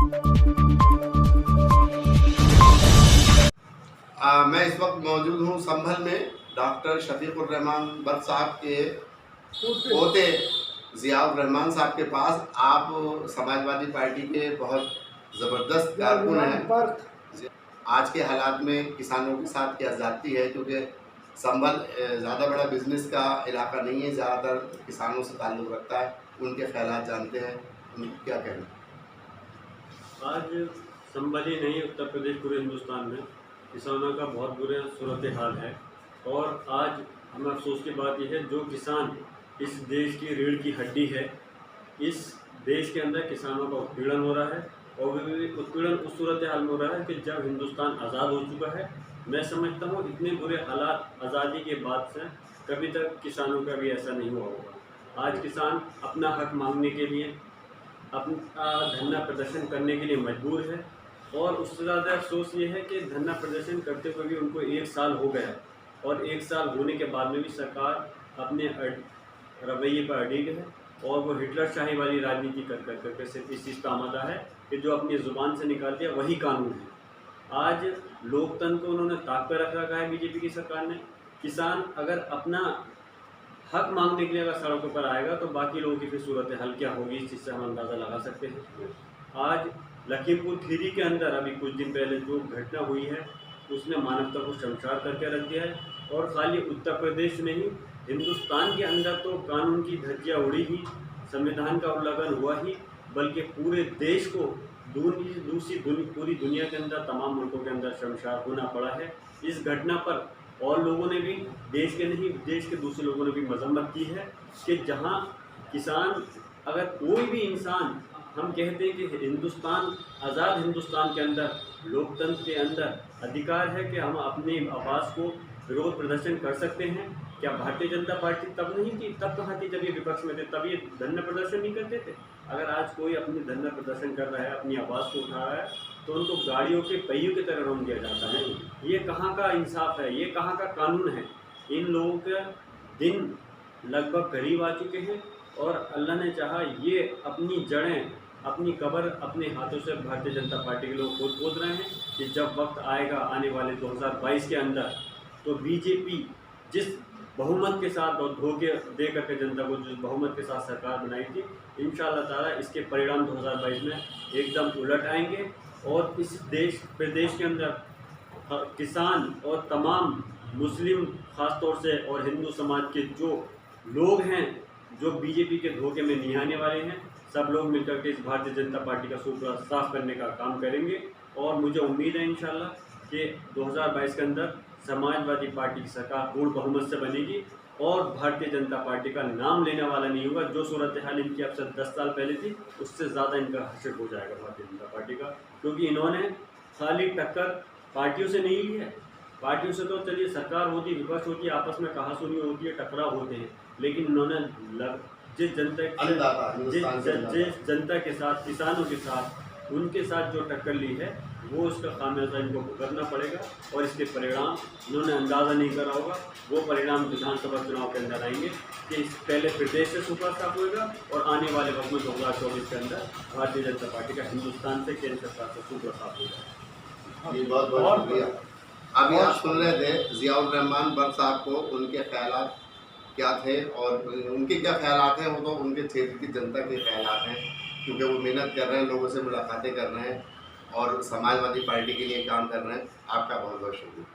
मैं इस वक्त मौजूद हूँ संभल में डॉक्टर शफीकुर रहमान बट साहब के पोते जियाउर रहमान साहब के पास। आप समाजवादी पार्टी के बहुत ज़बरदस्त कारकुन हैं। आज के हालात में किसानों के साथ क्या ज़्यादती है, क्योंकि संभल ज़्यादा बड़ा बिजनेस का इलाका नहीं है, ज़्यादातर किसानों से ताल्लुक़ रखता है। उनके ख़यालात जानते हैं, उनका क्या कहना है। आज संभल ही नहीं, उत्तर प्रदेश पूरे हिंदुस्तान में किसानों का बहुत बुरा सूरत हाल है। और आज हमें अफसोस की बात यह है, जो किसान इस देश की रीढ़ की हड्डी है, इस देश के अंदर किसानों का उत्पीड़न हो रहा है। और भी उत्पीड़न उस सूरत हाल में हो रहा है कि जब हिंदुस्तान आज़ाद हो चुका है, मैं समझता हूँ इतने बुरे हालात आज़ादी के बाद से कभी तक किसानों का भी ऐसा नहीं हुआ होगा। आज किसान अपना हक मांगने के लिए, अपना धरना प्रदर्शन करने के लिए मजबूर है। और उससे ज़्यादा अफसोस ये है कि धरना प्रदर्शन करते हुए भी उनको 1 साल हो गया, और 1 साल होने के बाद में भी सरकार अपने रवैये पर अडिग है। और वो हिटलर शाही वाली राजनीति कर सिर्फ इस चीज़ का आमादा है कि जो अपनी ज़ुबान से निकाल दिया वही कानून है। आज लोकतंत्र को उन्होंने ताक पर रख रखा है बीजेपी की सरकार ने। किसान अगर अपना हक मांगने के लिए अगर सड़कों पर आएगा तो बाकी लोगों की फिर सूरत हाल क्या होगी, इस चीज़ से हम अंदाज़ा लगा सकते हैं। आज लखीमपुर खीरी के अंदर अभी कुछ दिन पहले जो घटना हुई है, उसने मानवता को शर्मसार करके रख दिया है। और खाली उत्तर प्रदेश में ही, हिंदुस्तान के अंदर तो कानून की धज्जियाँ उड़ी ही, संविधान का उल्लंघन हुआ ही, बल्कि पूरे देश को पूरी दुनिया के अंदर, तमाम मुल्कों के अंदर शर्मसार होना पड़ा है इस घटना पर। और लोगों ने भी, देश के नहीं, देश के दूसरे लोगों ने भी मजम्मत की है कि जहां किसान, अगर कोई भी इंसान, हम कहते हैं कि हिंदुस्तान, आज़ाद हिंदुस्तान के अंदर, लोकतंत्र के अंदर अधिकार है कि हम अपनी आवाज़ को विरोध प्रदर्शन कर सकते हैं। क्या भारतीय जनता पार्टी तब नहीं थी? तब कहाँ थी जब ये विपक्ष में थे? तब ये धरना प्रदर्शन नहीं करते थे? अगर आज कोई अपनी धरना प्रदर्शन कर रहा है, अपनी आवाज़ को उठा रहा है, तो उनको गाड़ियों के पहियों की तरह रोक दिया जाता है। ये कहाँ का इंसाफ है? ये कहाँ का कानून है? इन लोगों के दिन लगभग करीब आ चुके हैं, और अल्लाह ने चाहा ये अपनी जड़ें, अपनी कब्र अपने हाथों से भारतीय जनता पार्टी के लोग खुद खोद रहे हैं कि जब वक्त आएगा आने वाले 2022 के अंदर, तो बीजेपी जिस बहुमत के साथ और धोखे दे करके जनता को जिस बहुमत के साथ सरकार बनाई थी, इंशाअल्लाह ताला इसके परिणाम 2022 में एकदम उलट आएंगे। और इस प्रदेश के अंदर किसान और तमाम मुस्लिम ख़ास तौर से और हिंदू समाज के जो लोग हैं, जो बीजेपी के धोखे में नहीं आने वाले हैं, सब लोग मिलकर के इस भारतीय जनता पार्टी का सूपड़ा साफ करने का काम करेंगे। और मुझे उम्मीद है इंशाअल्लाह कि 2022 के अंदर समाजवादी पार्टी की सरकार पूर्ण बहुमत से बनेगी, और भारतीय जनता पार्टी का नाम लेने वाला नहीं होगा। जो सूरत हाल इनकी अब से 10 साल पहले थी, उससे ज़्यादा इनका हशर हो जाएगा भारतीय जनता पार्टी का। क्योंकि इन्होंने खाली टक्कर पार्टियों से नहीं ली है। पार्टियों से तो चलिए सरकार होती है, विपक्ष होती है, आपस में कहासुनी होती है, टकराव होते हैं, लेकिन इन्होंने जिस जनता के साथ, किसानों के साथ, उनके साथ जो टक्कर ली है, वो उसका खामियाजा इनको भुगतना पड़ेगा। और इसके परिणाम इन्होंने अंदाज़ा नहीं करा होगा, वो परिणाम विधानसभा चुनाव के अंदर आएंगे कि पहले प्रदेश से सूपड़ा साफ होगा, और आने वाले वक्त में 2024 के अंदर भारतीय जनता पार्टी का हिंदुस्तान से, केंद्र सरकार से सूपड़ा साफ होगा। ये बहुत बहुत शुक्रिया। अभी आप सुन रहे थे जियाउर रहमान बट साहब को, उनके ख्यालात क्या थे और उनके क्या ख्यालात हैं, वो तो उनके क्षेत्र की जनता के ख्यालात हैं, क्योंकि वो मेहनत कर रहे हैं, लोगों से मुलाकातें कर रहे हैं और समाजवादी पार्टी के लिए काम कर रहे हैं। आपका बहुत बहुत शुक्रिया।